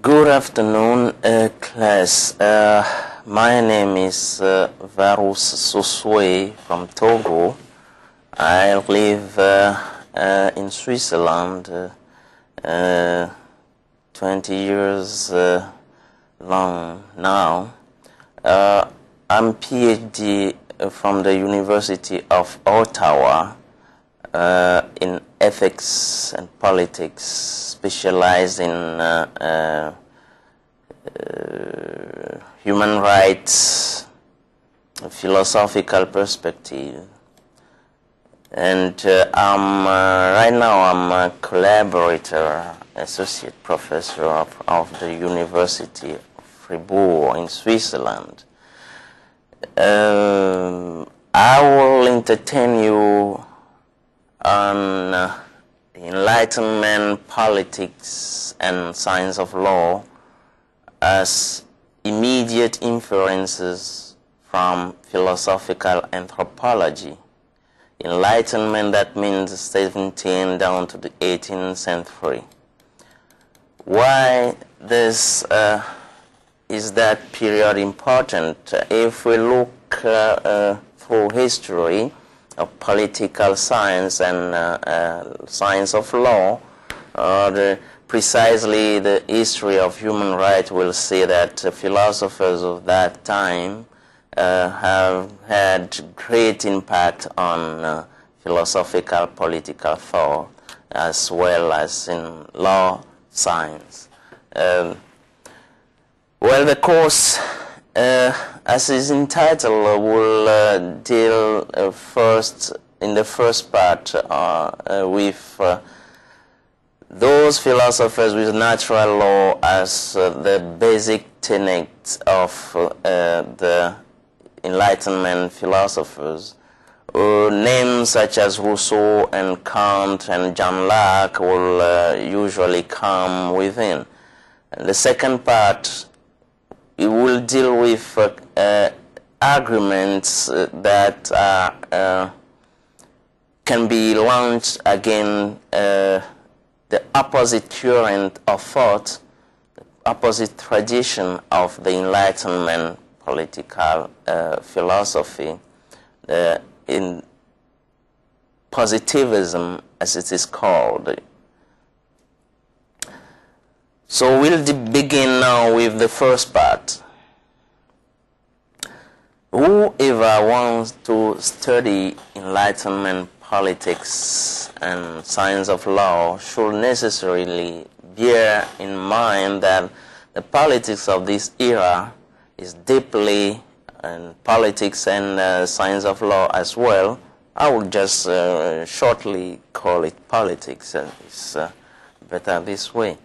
Good afternoon, class. My name is Varus Soswe from Togo. I live in Switzerland 20 years long now. I'm PhD from the University of Ottawa in ethics and politics, specialized in human rights, philosophical perspective. And right now I'm a collaborator, associate professor of the University of Fribourg in Switzerland. I will entertain you on Enlightenment, politics, and science of law as immediate inferences from philosophical anthropology. Enlightenment, that means 17th down to the 18th century. Why this is that period important? If we look through history of political science and science of law, precisely the history of human rights will say that philosophers of that time have had great impact on philosophical political thought as well as in law science. Well, the course as is entitled will deal first in the first part with those philosophers with natural law as the basic tenet of the Enlightenment philosophers. Names such as Rousseau and Kant and John Locke will usually come within. And the second part, it will deal with arguments that can be launched against the opposite current of thought, the opposite tradition of the Enlightenment political philosophy, in positivism as it is called. So we'll begin now with the first part. Whoever wants to study Enlightenment politics and science of law should necessarily bear in mind that the politics of this era is deeply, and politics and science of law as well, I will just shortly call it politics. It's better this way,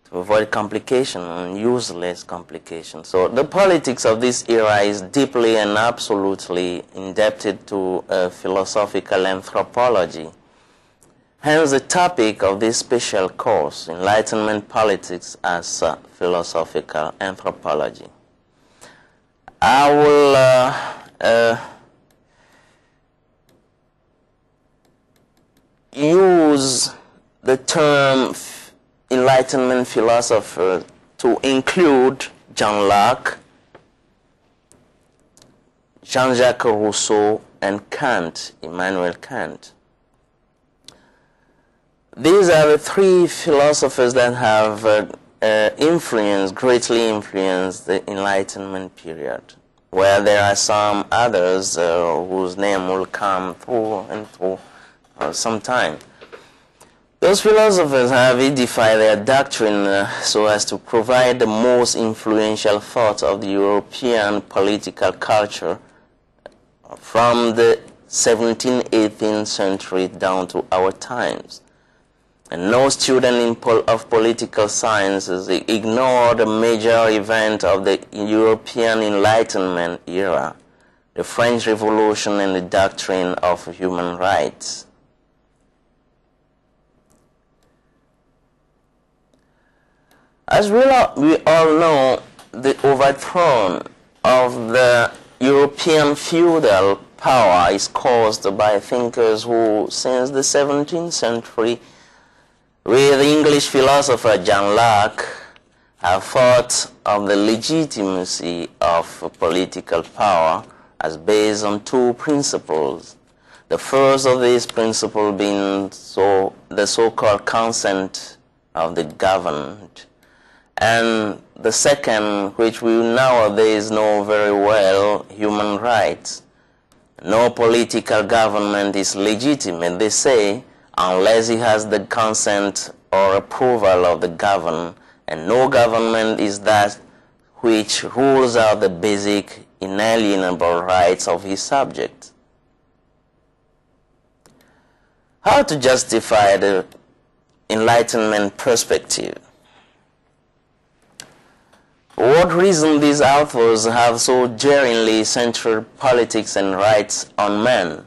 to avoid complication and useless complication. So the politics of this era is deeply and absolutely indebted to philosophical anthropology. Hence the topic of this special course, Enlightenment Politics as Philosophical Anthropology. I will use the term Enlightenment philosopher to include John Locke, Jean-Jacques Rousseau, and Kant, Immanuel Kant. These are the three philosophers that have greatly influenced the Enlightenment period, where there are some others whose name will come through and through some time. Those philosophers have edified their doctrine so as to provide the most influential thought of the European political culture from the 17th, 18th century down to our times. And no student of political sciences ignore the major event of the European Enlightenment era, the French Revolution and the doctrine of human rights. As we all know, the overthrow of the European feudal power is caused by thinkers who, since the 17th century, with English philosopher John Locke, have thought of the legitimacy of political power as based on two principles. The first of these principles being the so-called consent of the governed, and the second, which we nowadays know very well, human rights. No political government is legitimate, they say, unless it has the consent or approval of the governed, and no government is that which rules out the basic inalienable rights of his subjects. How to justify the Enlightenment perspective? For what reason these authors have so daringly centered politics and rights on man?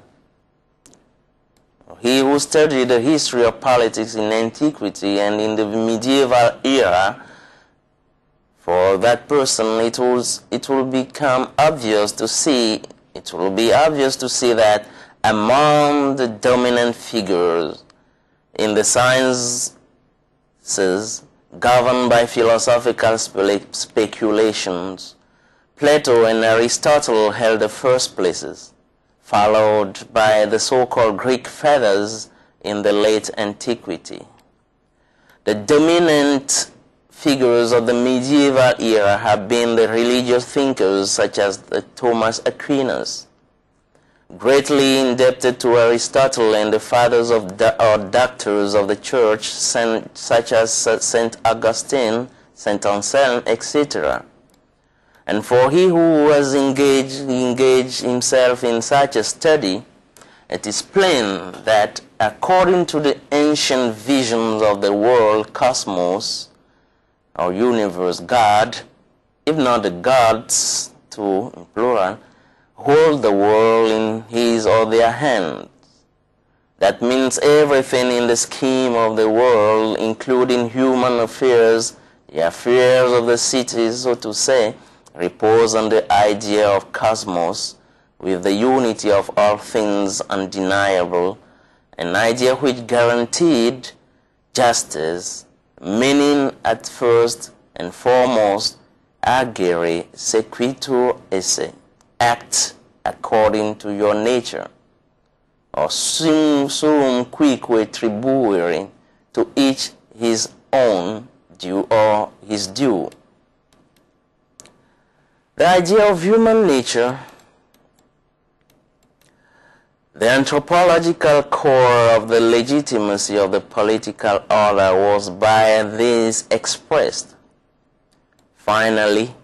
He who studied the history of politics in antiquity and in the medieval era, for that person it will become obvious to see, it will be obvious to see that among the dominant figures in the sciences governed by philosophical speculations, Plato and Aristotle held the first places, followed by the so-called Greek fathers in the late antiquity. The dominant figures of the medieval era have been the religious thinkers such as Thomas Aquinas, greatly indebted to Aristotle, and the fathers of or doctors of the church such as St. Augustine, St. Anselm, etc. And for he who was engaged himself in such a study, it is plain that according to the ancient visions of the world, Cosmos, or universe, God, if not the gods too, in plural, hold the world in his or their hands. That means everything in the scheme of the world, including human affairs, the affairs of the cities, so to say, repose on the idea of cosmos, with the unity of all things undeniable, an idea which guaranteed justice, meaning at first and foremost, agere sequitur esse, act according to your nature, or sum quique tribuere, to each his own due or his due. The idea of human nature, the anthropological core of the legitimacy of the political order, was by this expressed. Finally,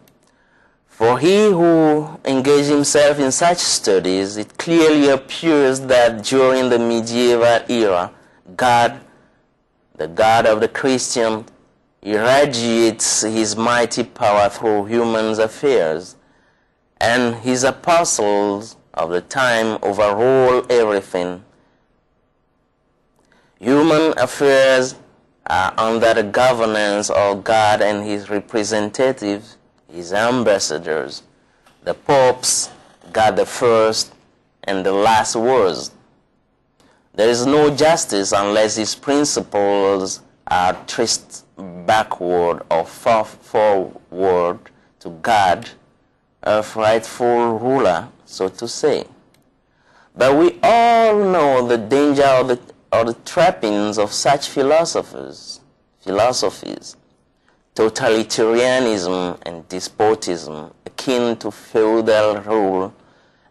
for he who engaged himself in such studies, it clearly appears that during the medieval era, God, the God of the Christian, irradiates his mighty power through human affairs, and his apostles of the time overrule everything. Human affairs are under the governance of God and his representatives, his ambassadors. The popes got the first and the last words. There is no justice unless his principles are traced backward or forward to God, a rightful ruler, so to say. But we all know the danger or the trappings of such philosophies, totalitarianism and despotism, akin to feudal rule,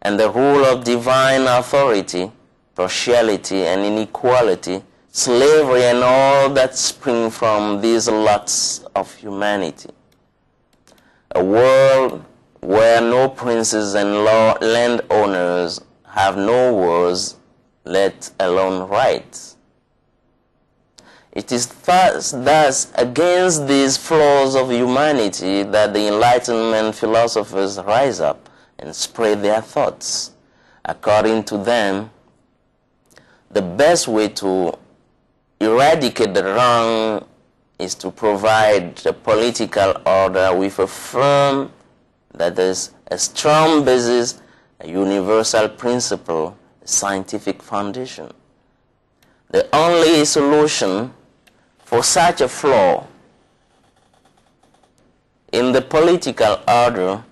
and the rule of divine authority, partiality and inequality, slavery and all that spring from these lots of humanity. A world where no princes and landowners have no words, let alone rights. It is thus against these flaws of humanity that the Enlightenment philosophers rise up and spread their thoughts. According to them, the best way to eradicate the wrong is to provide the political order with a firm, that is, a strong basis, a universal principle, a scientific foundation. The only solution for such a flaw in the political order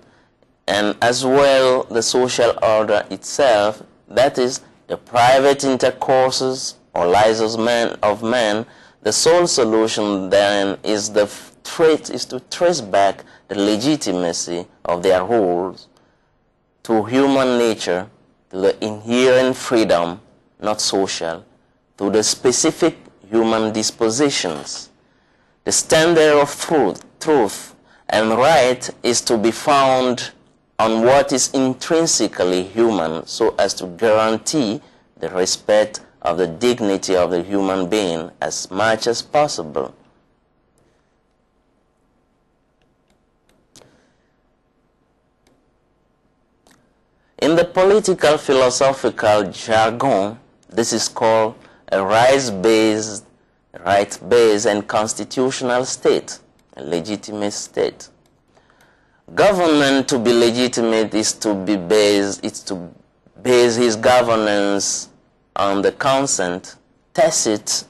and as well the social order itself, that is, the private intercourses or lives of men, the sole solution then is to trace back the legitimacy of their rules to human nature, to the inherent freedom, not social, to the specific human dispositions. The standard of truth and right is to be found on what is intrinsically human so as to guarantee the respect of the dignity of the human being as much as possible. In the political philosophical jargon, this is called a right-based and constitutional state, a legitimate state. Government, to be legitimate, is to base his governance on the consent, tacit,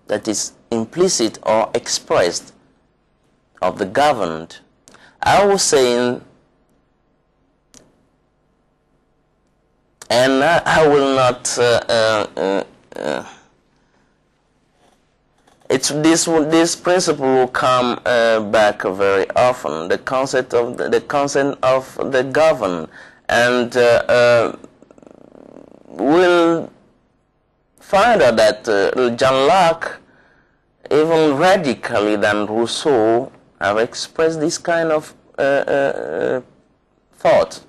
that is implicit or expressed, of the governed. I was saying, and I will not. This principle will come back very often. The concept of the consent of the governed, and we'll find out that John Locke, even radically than Rousseau, have expressed this kind of thought.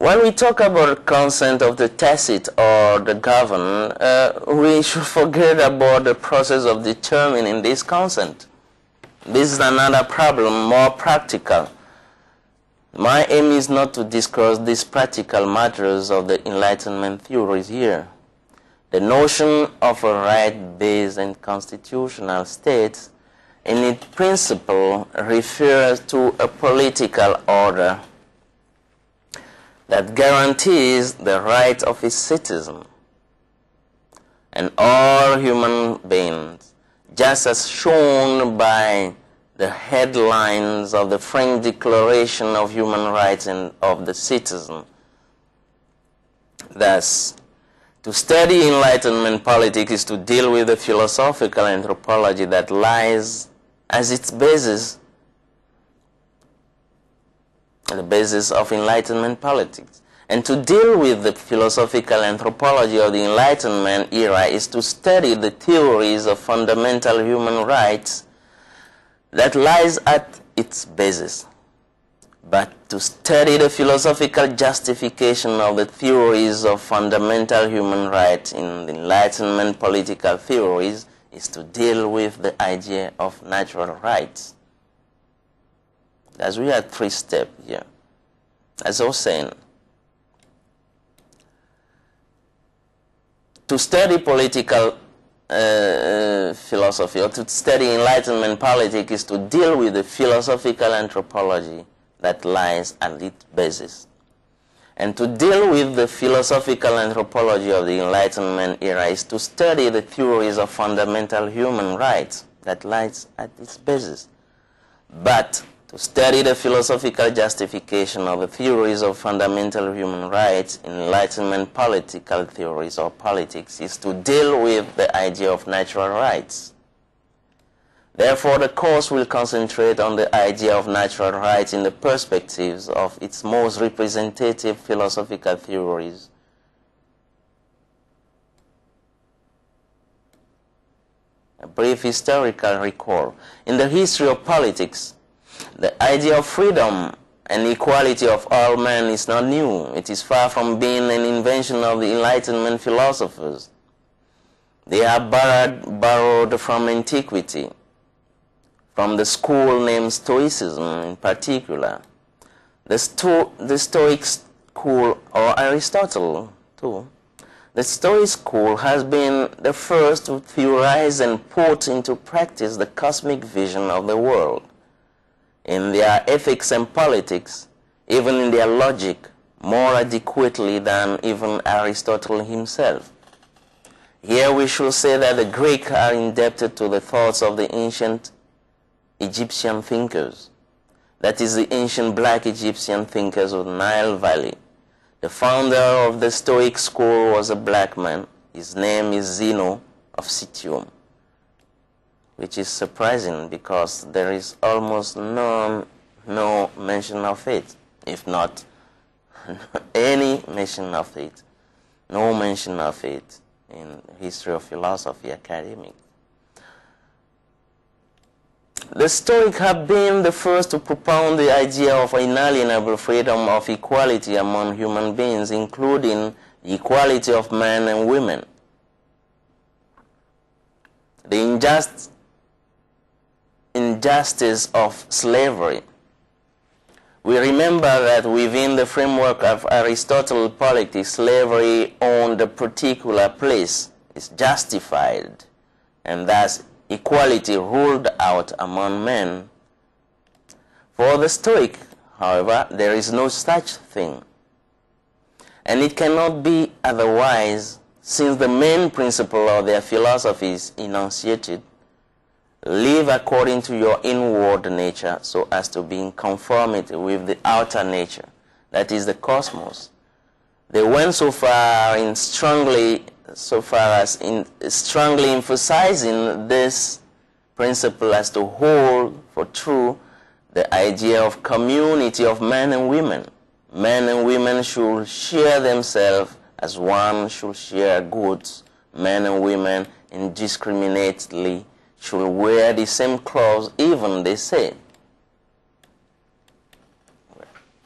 When we talk about consent of the tacit or the governed, we should forget about the process of determining this consent. This is another problem, more practical. My aim is not to discuss these practical matters of the Enlightenment theories here. The notion of a right-based and constitutional state, in its principle, refers to a political order that guarantees the right of its citizen and all human beings, just as shown by the headlines of the French Declaration of Human Rights and of the Citizen. Thus, to study Enlightenment politics is to deal with the philosophical anthropology that lies as its basis, the basis of Enlightenment politics. And to deal with the philosophical anthropology of the Enlightenment era is to study the theories of fundamental human rights that lies at its basis. But to study the philosophical justification of the theories of fundamental human rights in the Enlightenment political theories is to deal with the idea of natural rights. As we had 3 steps here. As I was saying, to study political philosophy or to study Enlightenment politics is to deal with the philosophical anthropology that lies at its basis. And to deal with the philosophical anthropology of the Enlightenment era is to study the theories of fundamental human rights that lies at its basis. But to study the philosophical justification of the theories of fundamental human rights in Enlightenment political theories or politics is to deal with the idea of natural rights. Therefore, the course will concentrate on the idea of natural rights in the perspectives of its most representative philosophical theories. A brief historical recall. In the history of politics, the idea of freedom and equality of all men is not new. It is far from being an invention of the Enlightenment philosophers. They are borrowed from antiquity, from the school named Stoicism in particular. The Stoic school, or Aristotle too. The Stoic school has been the first to theorize and put into practice the cosmic vision of the world. In their ethics and politics, even in their logic, more adequately than even Aristotle himself. Here we should say that the Greeks are indebted to the thoughts of the ancient Egyptian thinkers. That is, the ancient black Egyptian thinkers of the Nile Valley. The founder of the Stoic school was a black man. His name is Zeno of Citium, which is surprising because there is almost no mention of it, if not any mention of it, no mention of it in history of philosophy academic. The Stoics have been the first to propound the idea of inalienable freedom of equality among human beings, including the equality of men and women. The injustice of slavery. We remember that within the framework of Aristotle's politics, slavery owned a particular place is justified, and thus equality ruled out among men. For the Stoic, however, there is no such thing, and it cannot be otherwise, since the main principle of their philosophy is enunciated: live according to your inward nature so as to be in conformity with the outer nature, that is the cosmos. They went so far as strongly emphasizing this principle as to hold for true the idea of community of men and women. Men and women should share themselves as one should share goods. Men and women indiscriminately should wear the same clothes, even, they say.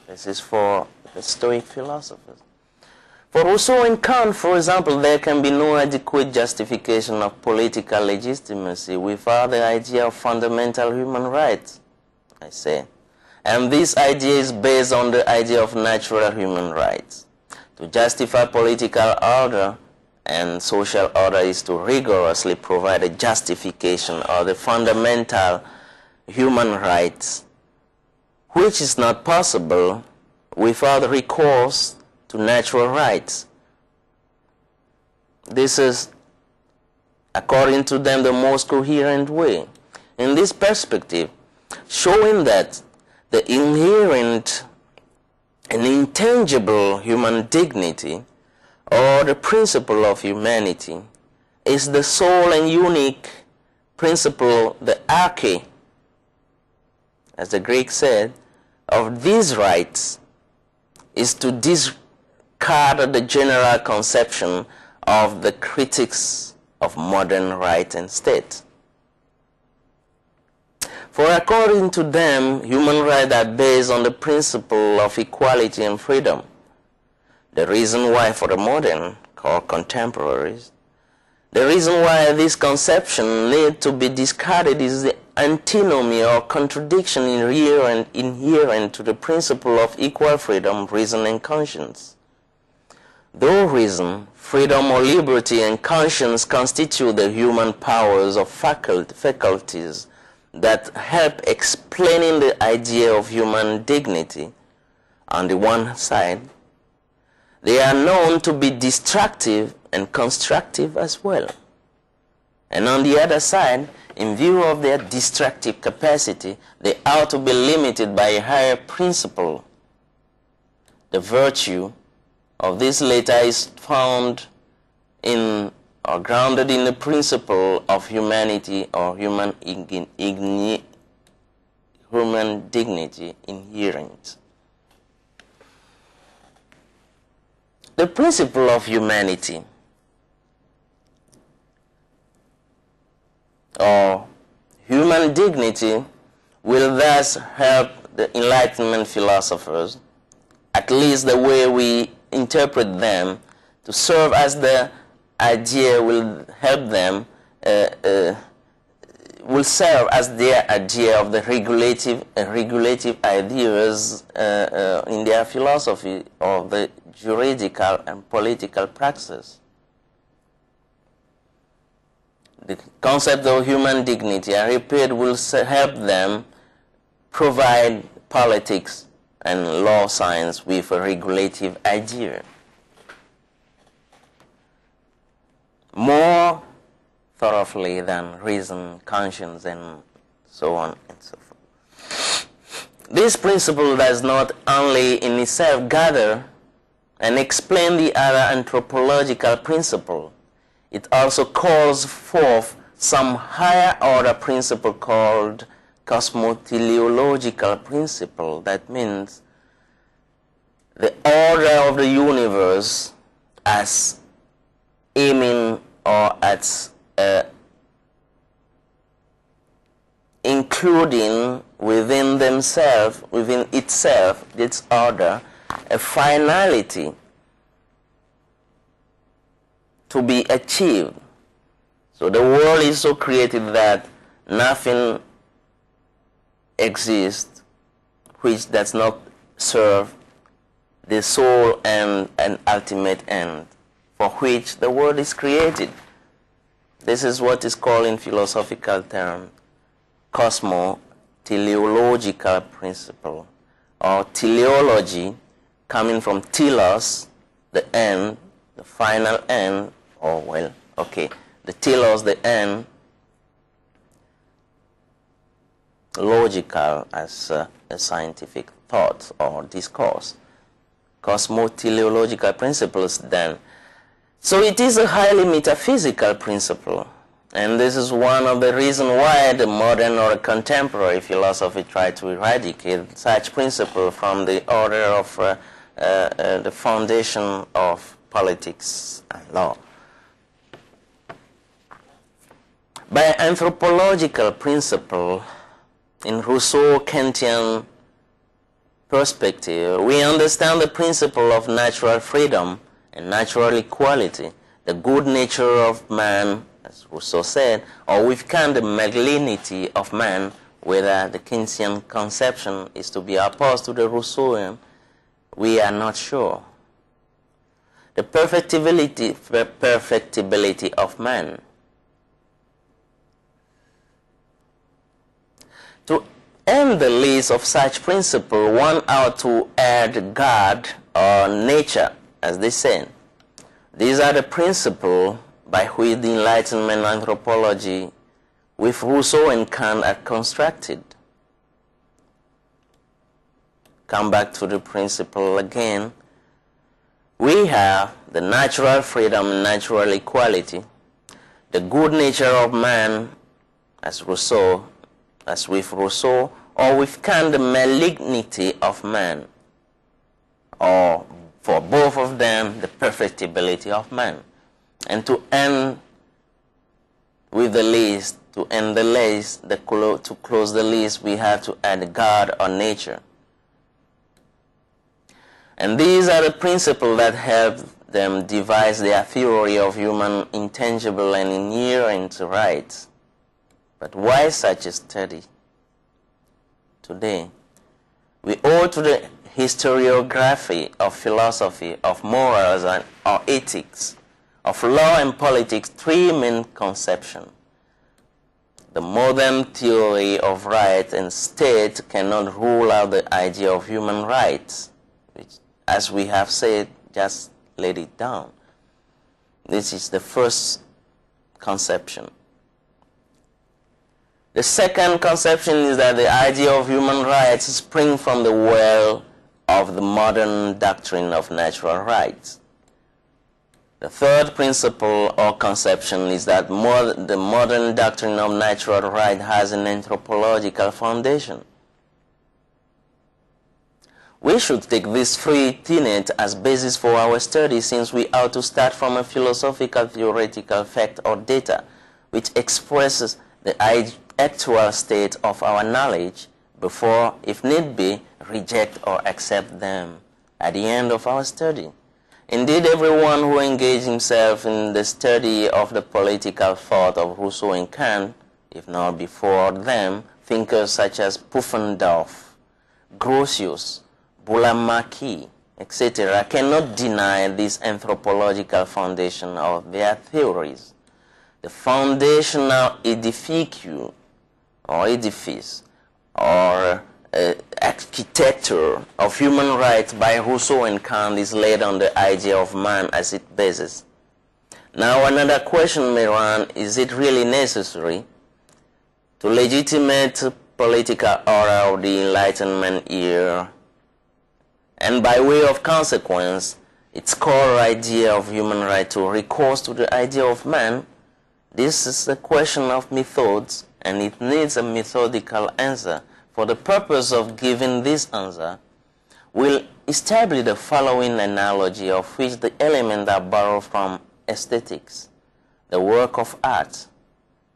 This is for the Stoic philosophers. For Rousseau and Kant, for example, there can be no adequate justification of political legitimacy without the idea of fundamental human rights, I say. And this idea is based on the idea of natural human rights. To justify political order and social order is to rigorously provide a justification of the fundamental human rights, which is not possible without recourse to natural rights. This is, according to them, the most coherent way. In this perspective, showing that the inherent and intangible human dignity, or the principle of humanity, is the sole and unique principle, the arche, as the Greeks said, of these rights, is to discard the general conception of the critics of modern right and state. For according to them, human rights are based on the principle of equality and freedom. The reason why for the modern, called contemporaries, the reason why this conception need to be discarded is the antinomy or contradiction inherent to the principle of equal freedom, reason, and conscience. Though reason, freedom or liberty, and conscience constitute the human powers or faculties that help explaining the idea of human dignity, on the one side, they are known to be destructive and constructive as well. And on the other side, in view of their destructive capacity, they ought to be limited by a higher principle. The virtue of this latter is found in or grounded in the principle of humanity or human dignity inherent. The principle of humanity or human dignity will thus help the Enlightenment philosophers, at least the way we interpret them, to serve as the idea will help them, will serve as their idea of the regulative ideas in their philosophy of the juridical and political praxis. The concept of human dignity, I repeat, will help them provide politics and law science with a regulative idea. more thoroughly than reason, conscience, and so on and so forth. This principle does not only in itself gather and explain the other anthropological principle, it also calls forth some higher order principle called Cosmo Teleological principle. That means the order of the universe as aiming or as including within themselves, within itself, its order, a finality to be achieved. So the world is so created that nothing exists which does not serve the sole and ultimate end for which the world is created. This is what is called in philosophical terms Cosmo Teleological principle, or teleology, coming from telos, the end, the final end, or well, okay, the telos, the end, logical as a scientific thought or discourse. Cosmo teleological principles then. So it is a highly metaphysical principle, and this is one of the reasons why the modern or contemporary philosophy tried to eradicate such principle from the order of the foundation of politics and law. By anthropological principle, in Rousseau-Kantian perspective, we understand the principle of natural freedom and natural equality, the good nature of man, as Rousseau said, or with Kant, the malignity of man, whether the Kantian conception is to be opposed to the Rousseauian, we are not sure. The perfectibility of man. To end the list of such principles, one ought to add God or nature, as they say. These are the principles by which the Enlightenment anthropology with Rousseau and Kant are constructed. Come back to the principle again. We have the natural freedom and natural equality, the good nature of man, as with Rousseau, or with Kant, the malignity of man, or for both of them, the perfectibility of man. And to end with the list, to close the list, we have to add God or nature. And these are the principles that help them devise their theory of human intangible and inherent rights. But why such a study today? We owe to the historiography of philosophy, of morals or ethics, of law and politics, three main conceptions. The modern theory of right and state cannot rule out the idea of human rights, which, as we have said, just laid it down. This is the first conception. The second conception is that the idea of human rights springs from the well of the modern doctrine of natural rights. The third principle or conception is that the modern doctrine of natural right has an anthropological foundation. We should take these three tenets as basis for our study, since we ought to start from a philosophical theoretical fact or data which expresses the actual state of our knowledge before, if need be, reject or accept them at the end of our study. Indeed, everyone who engaged himself in the study of the political thought of Rousseau and Kant, if not before them, thinkers such as Pufendorf, Grotius, Boulamaki, etc., cannot deny this anthropological foundation of their theories. The foundational edifice or architecture of human rights by Rousseau and Kant is laid on the idea of man as its basis. Now another question may run, is it really necessary to legitimate political order of the Enlightenment era, and by way of consequence, its core idea of human right to recourse to the idea of man? This is a question of methods, and it needs a methodical answer. For the purpose of giving this answer, we'll establish the following analogy, of which the elements are borrowed from aesthetics, the work of art.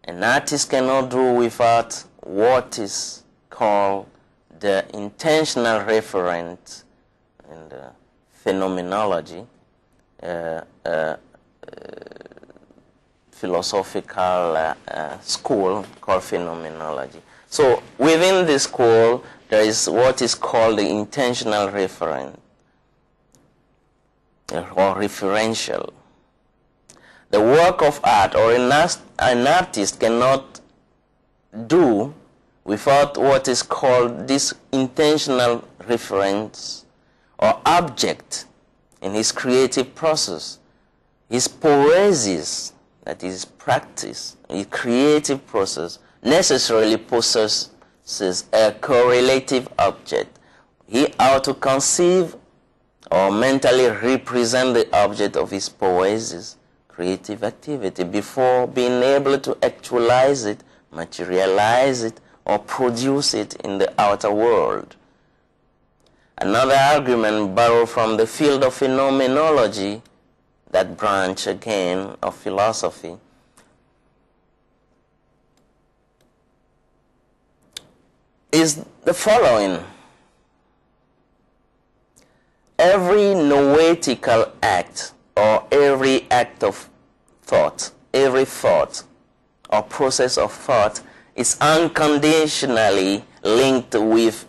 An artist cannot do without what is called the intentional referent in the phenomenology, philosophical school called phenomenology. So within this school, there is what is called the intentional referent or referential. The work of art, or an artist cannot do without what is called this intentional reference or object in his creative process. His poiesis, that is practice, his creative process, necessarily possesses a correlative object. He ought to conceive or mentally represent the object of his poiesis, creative activity, before being able to actualize it, materialize it, or produce it in the outer world. Another argument borrowed from the field of phenomenology, that branch again of philosophy, is the following. Every noetical act, or every act of thought, every thought or process of thought, is unconditionally linked with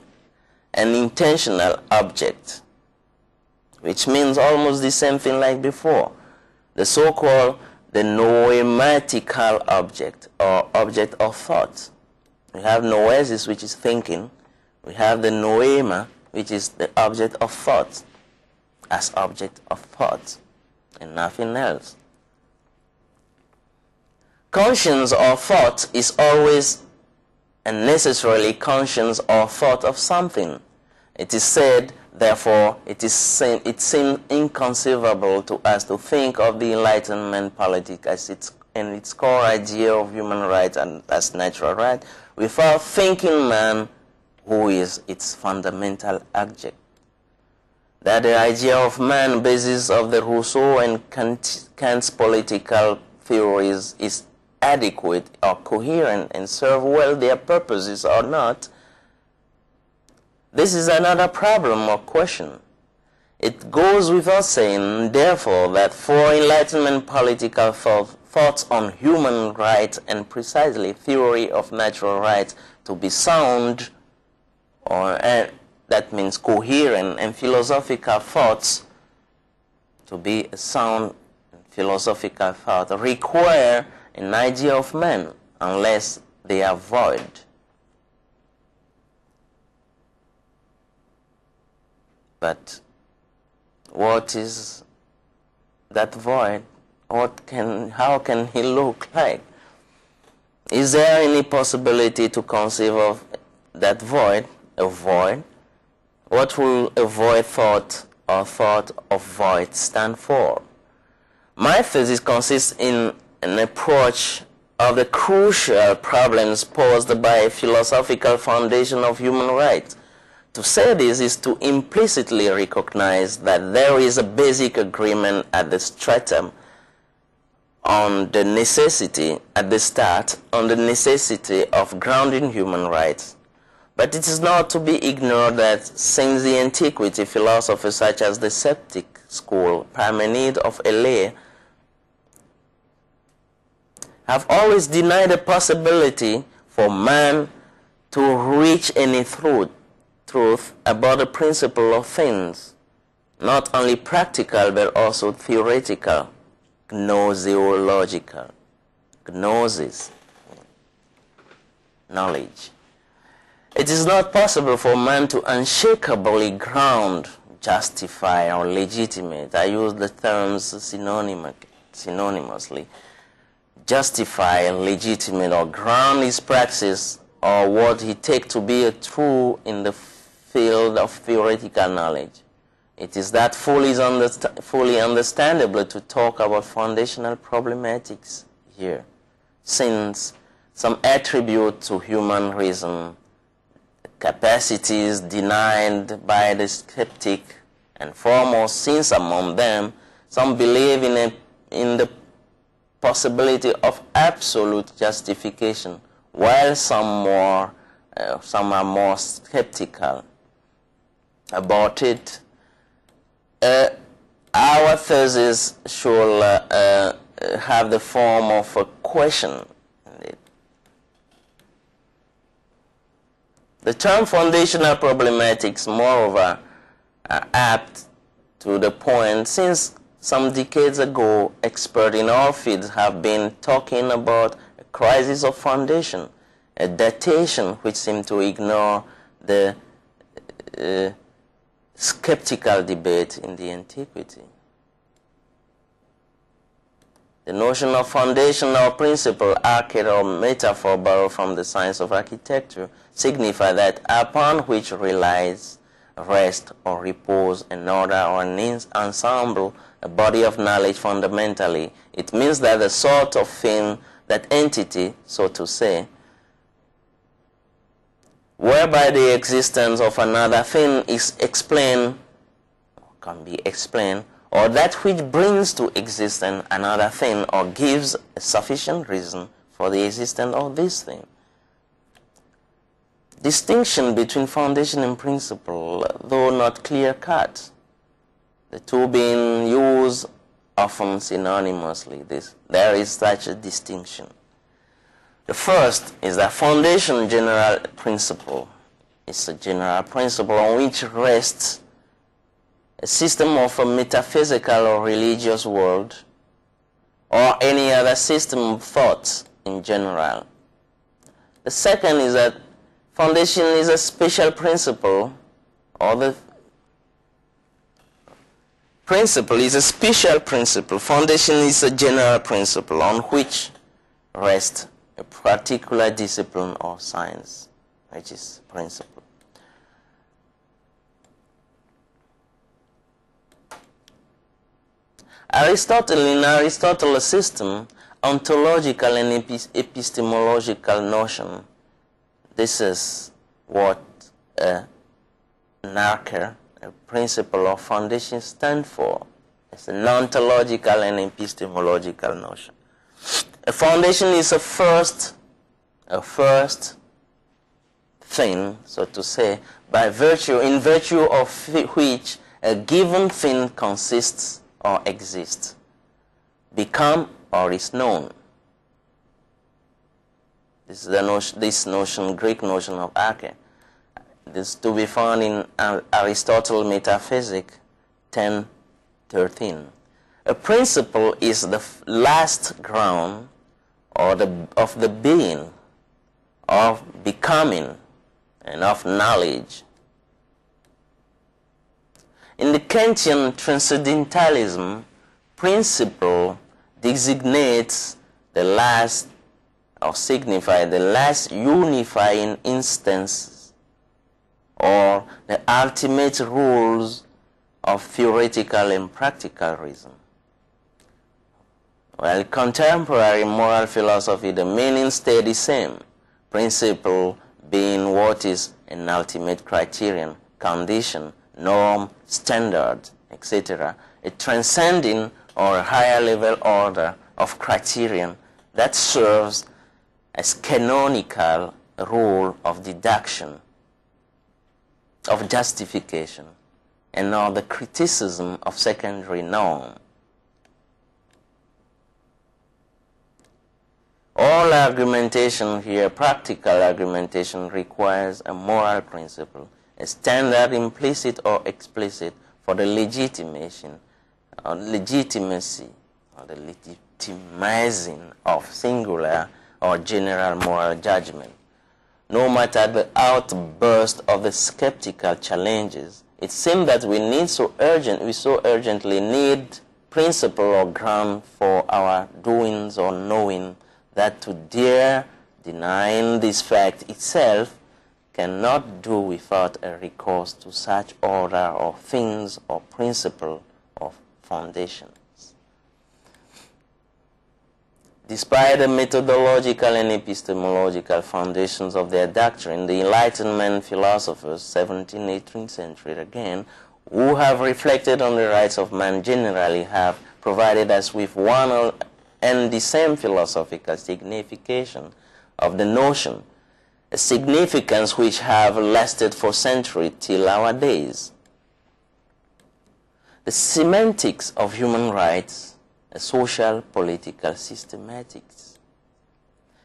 an intentional object, which means almost the same thing like before, the so-called the noematical object, or object of thought. We have noesis, which is thinking. We have the noema, which is the object of thought, as object of thought, and nothing else. Conscience or thought is always and necessarily conscience or thought of something. It is said, therefore, it seems inconceivable to us to think of the Enlightenment politic as its core idea of human rights and as natural right, without thinking man, who is its fundamental object. That the idea of man, basis of the Rousseau and Kant's political theories, is adequate or coherent and serve well their purposes or not, this is another problem or question. It goes without saying, therefore, that for Enlightenment political thoughts on human rights and precisely theory of natural rights to be sound, or that means coherent, and philosophical thoughts to be a sound philosophical thought, require an idea of man, unless they are void. But what is that void? How can he look like? Is there any possibility to conceive of that void, a void? What will a void thought or thought of void stand for? My thesis consists in an approach of the crucial problems posed by a philosophical foundation of human rights. To say this is to implicitly recognize that there is a basic agreement at the stratum on the necessity, at the start, on the necessity of grounding human rights. But it is not to be ignored that since the antiquity, philosophers such as the Sceptic school, Parmenid of Elea, have always denied the possibility for man to reach any truth about the principle of things, not only practical but also theoretical, gnoseological, gnosis, knowledge. It is not possible for man to unshakably ground, justify, or legitimate, I use the terms synonymous, synonymously, justify, legitimate, or ground his praxis or what he takes to be a true in the field of theoretical knowledge. It is that fully understandable to talk about foundational problematics here, since some attribute to human reason, capacities denied by the skeptic, and foremost, since among them some believe in the possibility of absolute justification, while some are more skeptical about it. Our thesis should have the form of a question. The term foundational problematics, moreover, are apt to the point, since some decades ago, experts in all fields have been talking about a crisis of foundation, a datation which seemed to ignore the skeptical debate in the antiquity. The notion of foundation or principle, arcade or metaphor borrowed from the science of architecture, signify that upon which relies rest or repose, an order or an ensemble, a body of knowledge fundamentally. It means that the sort of thing, that entity, so to say, whereby the existence of another thing is explained, can be explained, or that which brings to existence another thing or gives a sufficient reason for the existence of this thing. Distinction between foundation and principle, though not clear-cut, the two being used often synonymously, there is such a distinction. The first is that foundation general principle. It's a general principle on which rests a system of a metaphysical or religious world, or any other system of thought in general. The second is that foundation is a special principle, or the principle is a special principle. Foundation is a general principle on which rests a particular discipline or science, which is principle. In Aristotle's system, ontological and epistemological notion, this is what an archer, a principle or foundation, stand for. It's an ontological and epistemological notion. A foundation is a first thing, so to say, in virtue of which a given thing consists or exists, become or is known. This is this notion, Greek notion of arche. This is to be found in Aristotle Metaphysics 10:13. A principle is the last ground of the being, of becoming, and of knowledge. In the Kantian transcendentalism, principle designates the last, or signify the last unifying instance, or the ultimate rules of theoretical and practical reason. While contemporary moral philosophy, the meaning stay the same, principle being what is an ultimate criterion, condition, norm, standard, etc., a transcending or a higher level order of criterion that serves as canonical rule of deduction, of justification, and of the criticism of secondary norm. All argumentation here, practical argumentation, requires a moral principle, a standard implicit or explicit for the legitimacy or the legitimizing of singular or general moral judgment. No matter the outburst of the skeptical challenges, it seems that we so urgently need principle or ground for our doings or knowing, that to dare denying this fact itself cannot do without a recourse to such order of things or principle of foundations. Despite the methodological and epistemological foundations of their doctrine, the Enlightenment philosophers, 17th, 18th century again, who have reflected on the rights of man generally, have provided us with one and the same philosophical signification of the notion, a significance which have lasted for centuries till our days. The semantics of human rights, a social political systematics.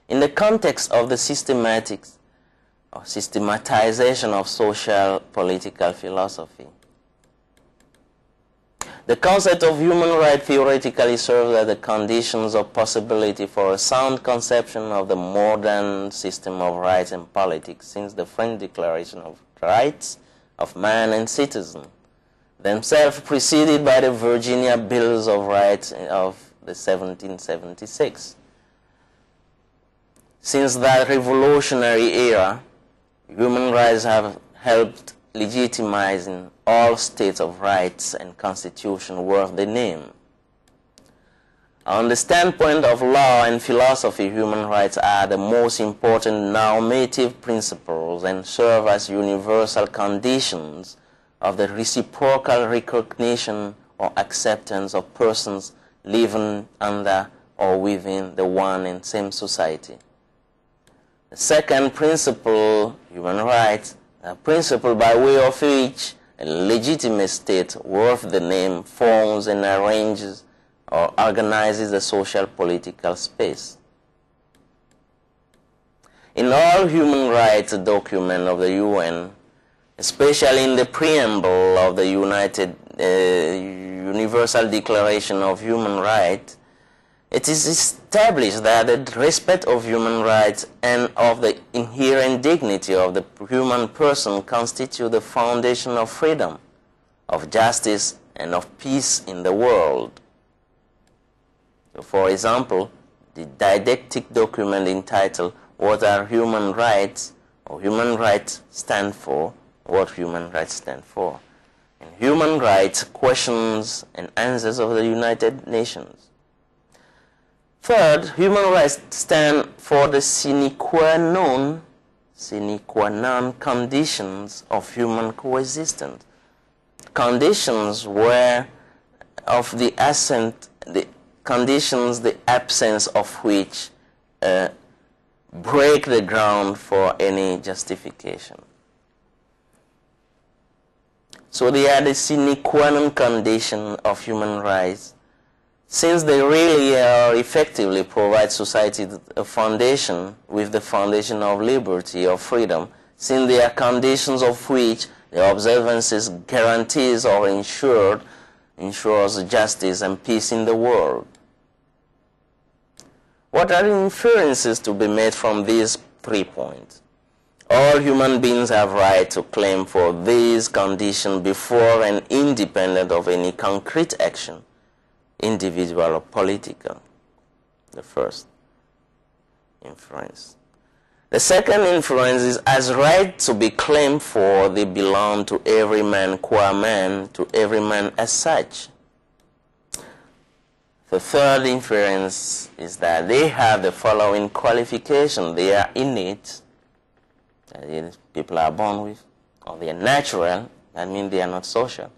In the context of the systematics or systematization of social political philosophy, the concept of human right theoretically serves as the conditions of possibility for a sound conception of the modern system of rights and politics since the French Declaration of Rights of Man and Citizen, themselves preceded by the Virginia Bills of Rights of the 1776. Since that revolutionary era, human rights have helped legitimizing all states of rights and constitution worth the name. On the standpoint of law and philosophy, human rights are the most important normative principles and serve as universal conditions of the reciprocal recognition or acceptance of persons living under or within the one and same society. The second principle, human rights, a principle by way of which a legitimate state worth the name forms and arranges or organizes the social political space. In all human rights documents of the UN, especially in the preamble of the Universal Declaration of Human Rights, it is established that the respect of human rights and of the inherent dignity of the human person constitute the foundation of freedom, of justice, and of peace in the world. So, for example, the didactic document entitled "What are Human Rights?" or "Human Rights Stand For," what human rights stand for, and Human Rights Questions and Answers of the United Nations. Third, human rights stand for the sine qua non conditions of human coexistence, conditions where of the absence of which break the ground for any justification. So they are the sine qua non condition of human rights, since they really effectively provide society a foundation with the foundation of liberty or freedom, since they are conditions of which the observances guarantees or ensures justice and peace in the world. What are the inferences to be made from these 3 points? All human beings have right to claim for these conditions before and independent of any concrete action, individual or political. The first inference. The second inference is, as right to be claimed for, they belong to every man qua man, to every man as such. The third inference is that they have the following qualification: they are innate, that is, people are born with, or they are natural, that means they are not social,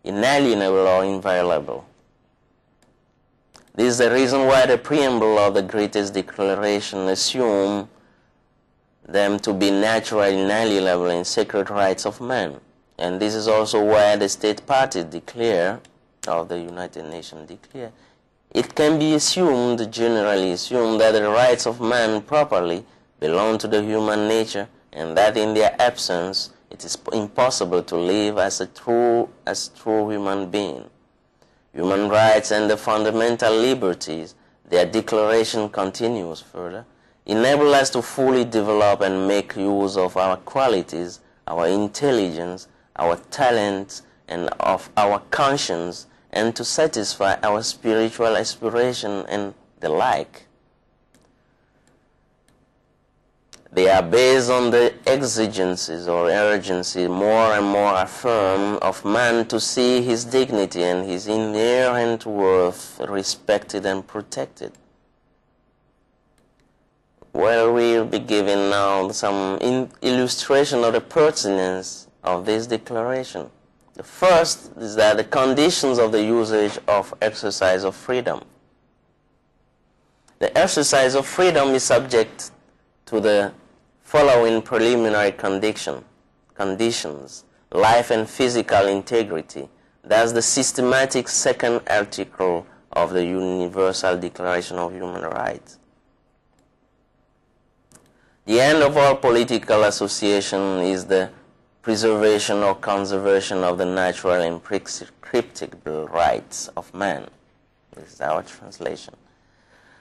inalienable or inviolable. This is the reason why the preamble of the Greatest Declaration assumes them to be natural, inalienable, and sacred rights of man. And this is also why the state parties declare, or the United Nations declare, it can be assumed, generally assumed, that the rights of man properly belong to the human nature, and that in their absence it is impossible to live as true human being. Human rights and the fundamental liberties, their declaration continues further, enable us to fully develop and make use of our qualities, our intelligence, our talents, and of our conscience, and to satisfy our spiritual aspiration and the like. They are based on the exigencies or urgency more and more affirmed of man to see his dignity and his inherent worth respected and protected. Well, we'll be giving now some illustration of the pertinence of this declaration. The first is that the conditions of the usage of exercise of freedom. The exercise of freedom is subject to the following preliminary conditions: life and physical integrity. That's the systematic second article of the Universal Declaration of Human Rights. The end of all political association is the preservation or conservation of the natural and prescriptible rights of man. This is our translation.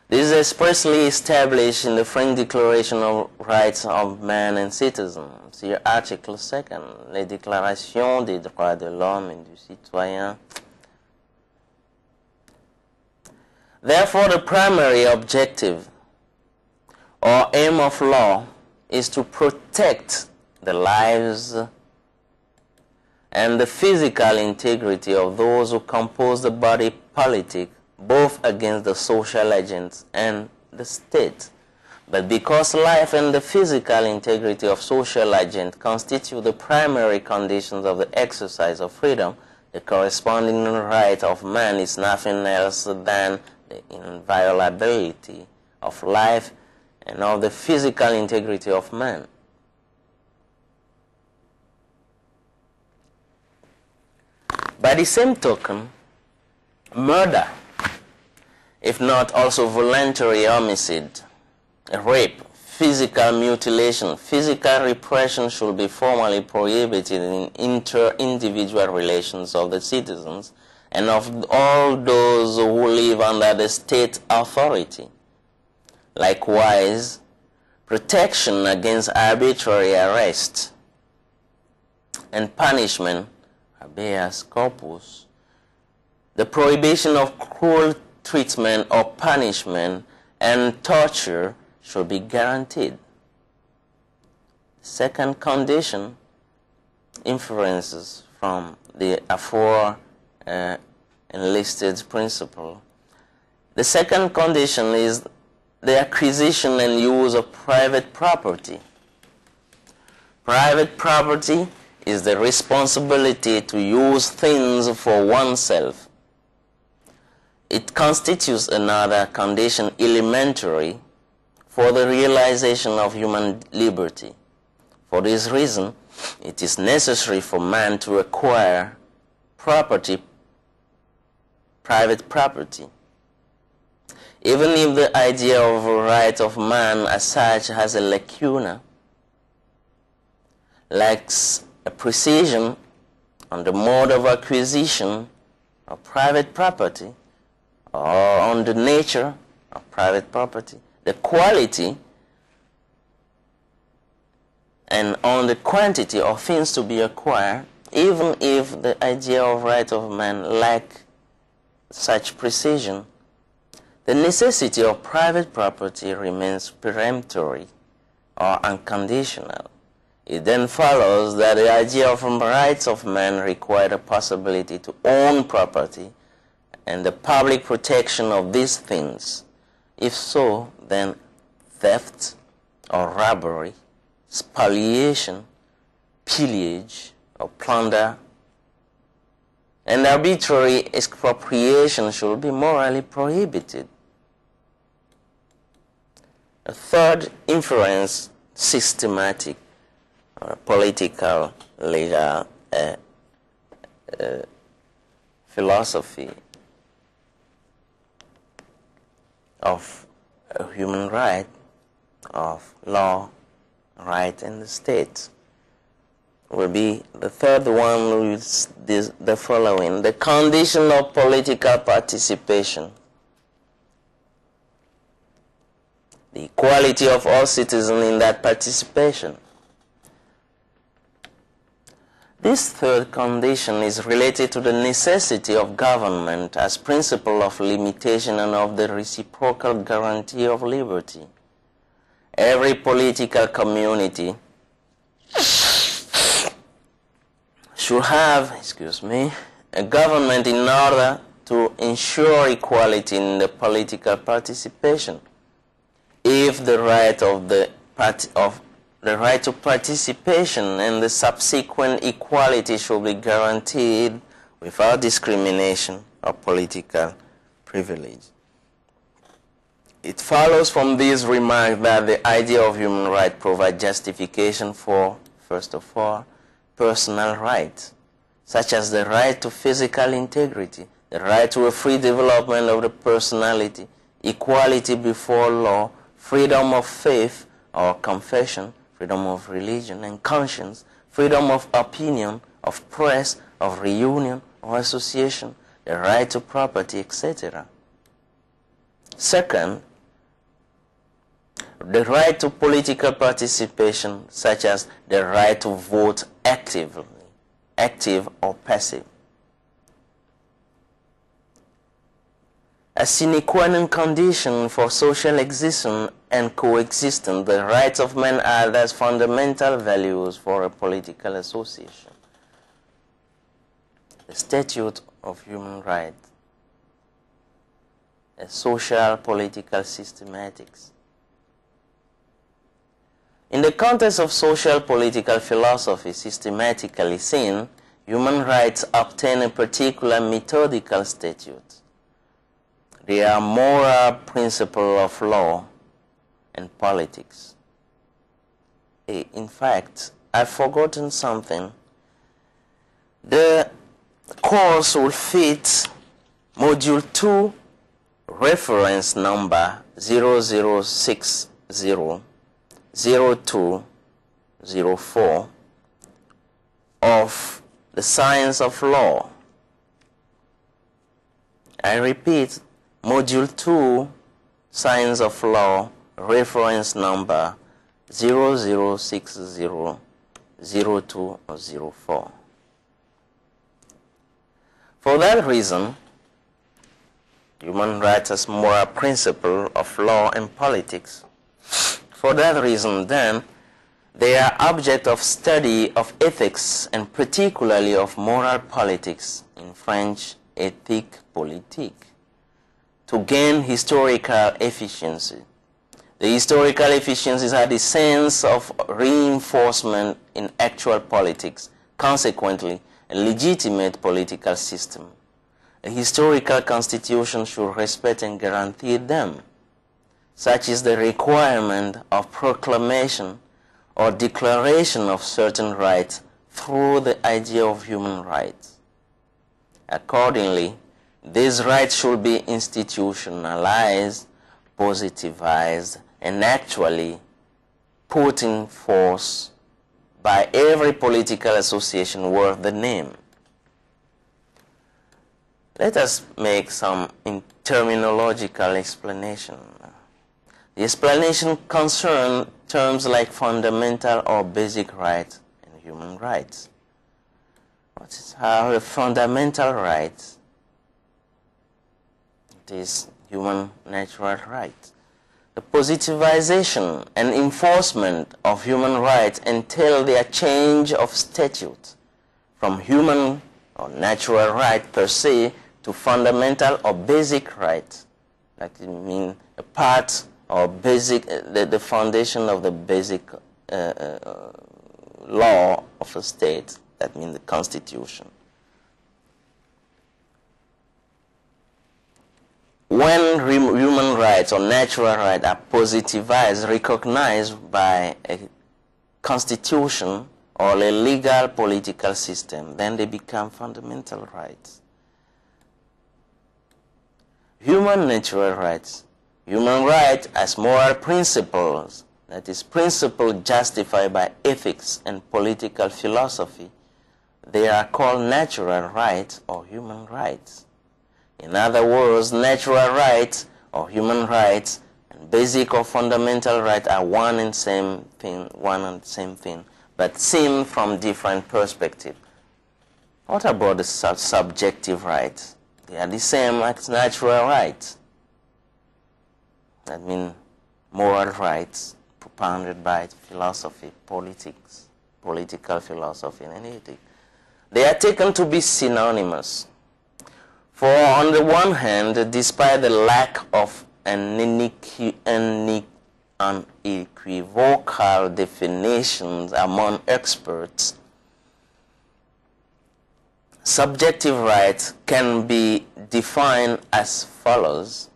This is expressly established in the French Declaration of Rights of Man and Citizen. See Article 2nd, les déclarations des droits de l'homme et du citoyen. Therefore, the primary objective or aim of law is to protect the lives and the physical integrity of those who compose the body politic, both against the social agents and the state. But because life and the physical integrity of social agents constitute the primary conditions of the exercise of freedom, the corresponding right of man is nothing else than the inviolability of life and of the physical integrity of man. By the same token, murder, if not also voluntary homicide, rape, physical mutilation, physical repression should be formally prohibited in inter-individual relations of the citizens and of all those who live under the state authority. Likewise, protection against arbitrary arrest and punishment, habeas corpus, the prohibition of cruel treatment or punishment and torture should be guaranteed. Second condition inferences from the afore enlisted principle. The second condition is the acquisition and use of private property. Private property is the responsibility to use things for oneself. It constitutes another condition elementary for the realization of human liberty. For this reason, it is necessary for man to acquire property, private property. Even if the idea of a right of man as such has a lacuna, lacks a precision on the mode of acquisition of private property or on the nature of private property, the quality and on the quantity of things to be acquired, even if the idea of right of man lack such precision, the necessity of private property remains peremptory or unconditional. It then follows that the idea of rights of man require the possibility to own property and the public protection of these things. If so, then theft or robbery, spoliation, pillage or plunder, and arbitrary expropriation should be morally prohibited. A third inference, systematic or political legal philosophy of a human right, of law, right, and the state will be the third one with the following: the condition of political participation, the equality of all citizens in that participation. This third condition is related to the necessity of government as principle of limitation and of the reciprocal guarantee of liberty. Every political community should have, a government in order to ensure equality in the political participation. If the right to participation and the subsequent equality should be guaranteed without discrimination or political privilege. It follows from this remark that the idea of human right provides justification for, first of all, personal rights, such as the right to physical integrity, the right to a free development of the personality, equality before law, freedom of faith or confession, freedom of religion and conscience, freedom of opinion, of press, of reunion or association, the right to property, etc. Second, the right to political participation, such as the right to vote actively, active or passive. A sine qua non condition for social existence and coexistence, the rights of men are thus fundamental values for a political association. The Statute of Human Rights, a social political systematics. In the context of social political philosophy, systematically seen, human rights obtain a particular methodical statute. They are moral principles of law and politics. In fact, I've forgotten something. The course will fit Module 2, reference number 00600204 of the Science of Law. I repeat, Module 2, Science of Law, reference number 00600204. For that reason, human rights as moral principle of law and politics. For that reason, then, they are object of study of ethics and particularly of moral politics, in French, éthique politique, to gain historical efficiency. The historical efficiencies are the sense of reinforcement in actual politics, consequently, a legitimate political system. A historical constitution should respect and guarantee them. Such is the requirement of proclamation or declaration of certain rights through the idea of human rights. Accordingly, these rights should be institutionalized, positivized, and actually put in force by every political association worth the name. Let us make some terminological explanation. The explanation concerns terms like fundamental or basic rights and human rights. What is a fundamental right? It is human natural right. The positivization and enforcement of human rights entail their change of statute from human or natural right per se to fundamental or basic right. That means a part or basic, the foundation of the basic law of a state. That means the Constitution. When human rights or natural rights are positivized, recognized by a constitution or a legal political system, then they become fundamental rights. Human natural rights. Human rights as moral principles, that is, principles justified by ethics and political philosophy, they are called natural rights or human rights. In other words, natural rights or human rights and basic or fundamental rights are one and the same thing, but seen from different perspectives. What about the subjective rights? They are the same as natural rights. That means moral rights propounded by philosophy, politics, political philosophy, and ethics. They are taken to be synonymous. For on the one hand, despite the lack of an unequivocal definitions among experts, subjective rights can be defined as follows.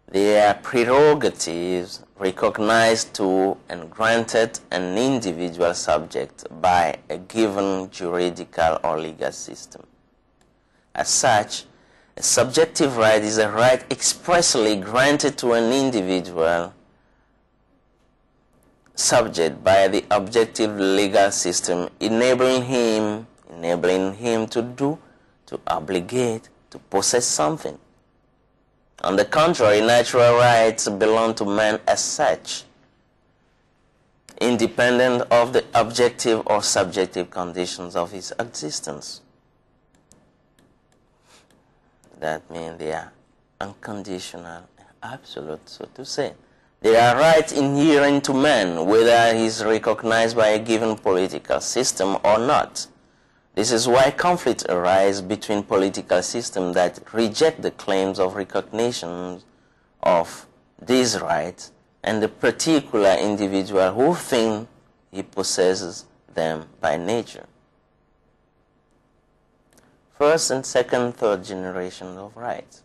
They are prerogatives recognized to and granted an individual subject by a given juridical or legal system. As such, a subjective right is a right expressly granted to an individual subject by the objective legal system, enabling him to obligate, to possess something. On the contrary, natural rights belong to man as such, independent of the objective or subjective conditions of his existence. That means they are unconditional and absolute, so to say. They are rights inherent to man, whether he is recognized by a given political system or not. This is why conflicts arise between political systems that reject the claims of recognition of these rights and the particular individual who thinks he possesses them by nature. First and second, third generation of rights.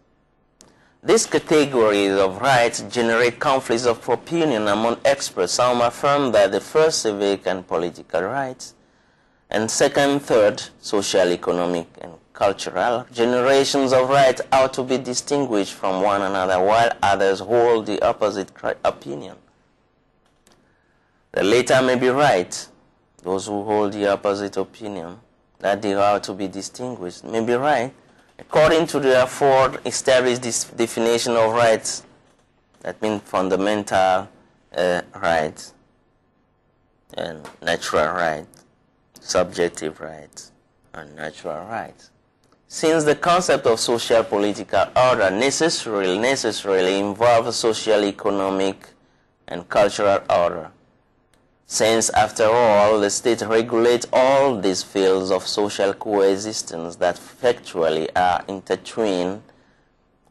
These categories of rights generate conflicts of opinion among experts. Some affirm that the first civic and political rights and second, third, social, economic, and cultural generations of rights ought to be distinguished from one another, while others hold the opposite opinion. The latter may be right. Those who hold the opposite opinion, that they ought to be distinguished, may be right, according to their four established definition of rights. That means fundamental rights and natural rights, subjective rights, and natural rights. Since the concept of social political order necessarily involves social, economic, and cultural order, since after all the state regulates all these fields of social coexistence that factually are intertwined,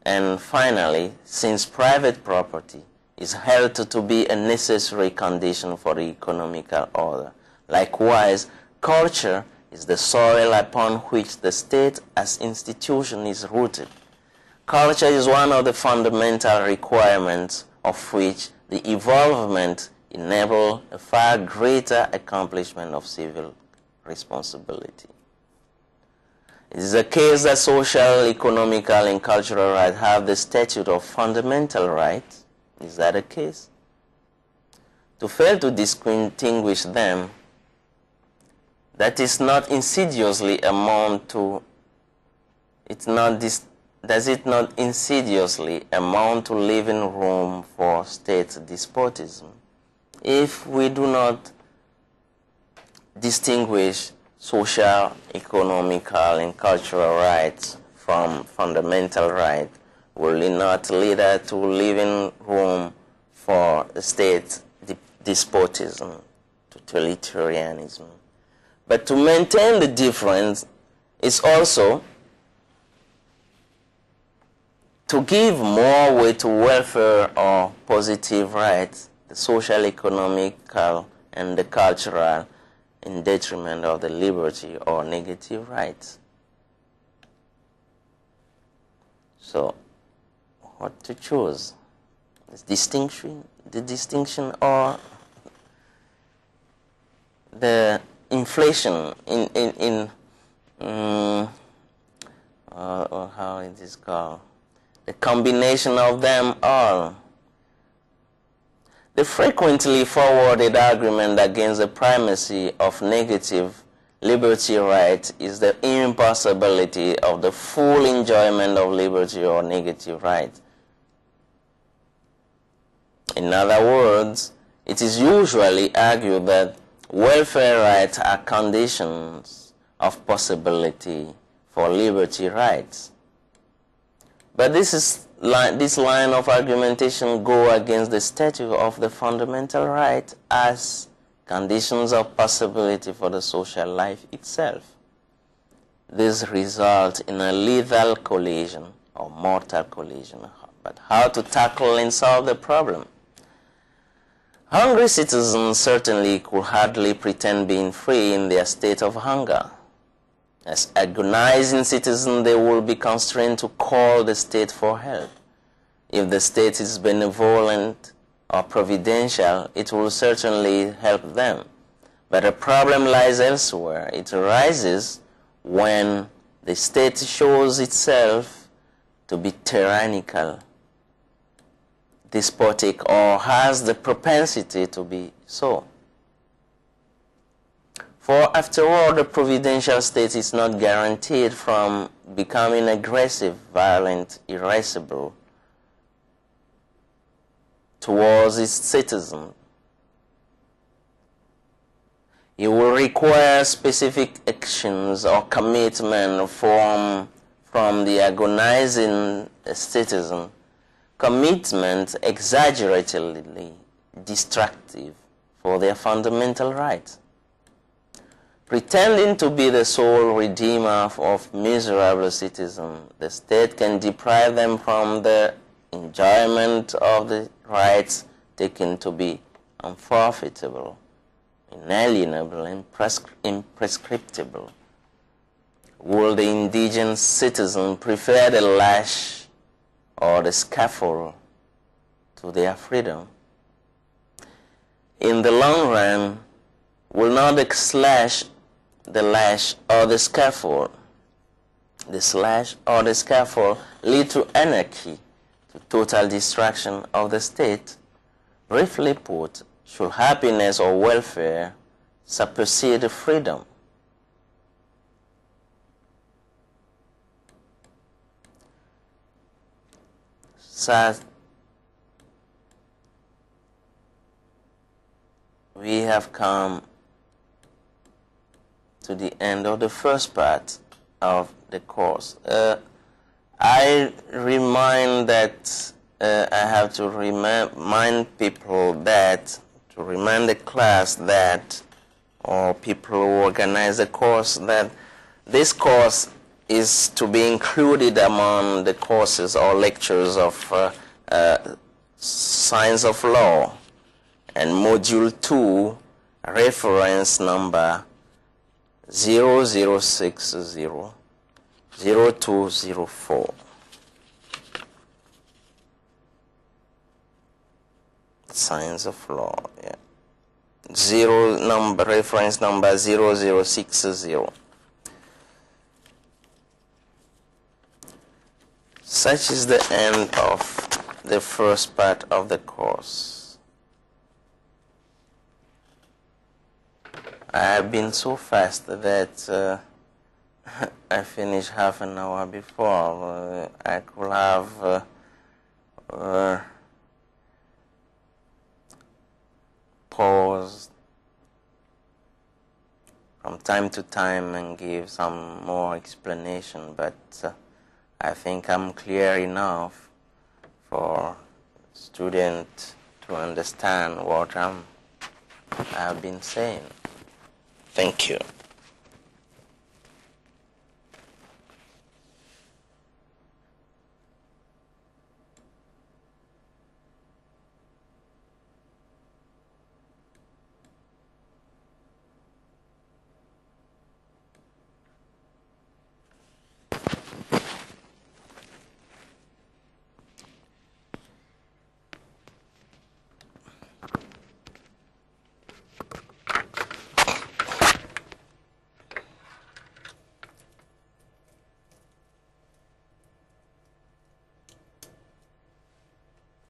and finally, since private property is held to be a necessary condition for the economical order, likewise, culture is the soil upon which the state as institution is rooted. Culture is one of the fundamental requirements of which the evolvement enables a far greater accomplishment of civil responsibility. It is the case that social, economical, and cultural rights have the statute of fundamental rights. Is that the case? To fail to distinguish them, that is not insidiously amount to, does it not insidiously amount to leaving room for state despotism? If we do not distinguish social, economical, and cultural rights from fundamental rights, will it not lead us to leaving room for state despotism, totalitarianism? But to maintain the difference is also to give more weight to welfare or positive rights, the social, economical, and the cultural, in detriment of the liberty or negative rights. So, what to choose? The distinction or the inflation in how it is called, the combination of them all. The frequently forwarded argument against the primacy of negative liberty rights is the impossibility of the full enjoyment of liberty or negative rights. In other words, it is usually argued that welfare rights are conditions of possibility for liberty rights. But this line of argumentation go against the statute of the fundamental right as conditions of possibility for the social life itself. This results in a lethal collision or mortal collision. But how to tackle and solve the problem? Hungry citizens certainly could hardly pretend being free in their state of hunger. As agonizing citizens, they will be constrained to call the state for help. If the state is benevolent or providential, it will certainly help them. But the problem lies elsewhere. It arises when the state shows itself to be tyrannical, despotic, or has the propensity to be so. For after all, the providential state is not guaranteed from becoming aggressive, violent, irascible towards its citizens. It will require specific actions or commitment from the agonizing citizen, commitment exaggeratedly destructive for their fundamental rights. Pretending to be the sole redeemer of miserable citizens, the state can deprive them from the enjoyment of the rights taken to be unforfeitable, inalienable, and imprescriptible. Will the indigent citizen prefer the lash or the scaffold to their freedom? In the long run, will not the lash or the scaffold lead to anarchy, to total destruction of the state? Briefly put, should happiness or welfare supersede freedom? So we have come to the end of the first part of the course. I remind that I have to remind people that, to remind the class that, or people who organize the course, that this course is to be included among the courses or lectures of Science of Law, and Module 2, reference number 0060-0204. Science of Law, yeah. Reference number 0060. Such is the end of the first part of the course. I have been so fast that I finished half an hour before. I could have paused from time to time and give some more explanation, but I think I'm clear enough for students to understand what I have been saying. Thank you.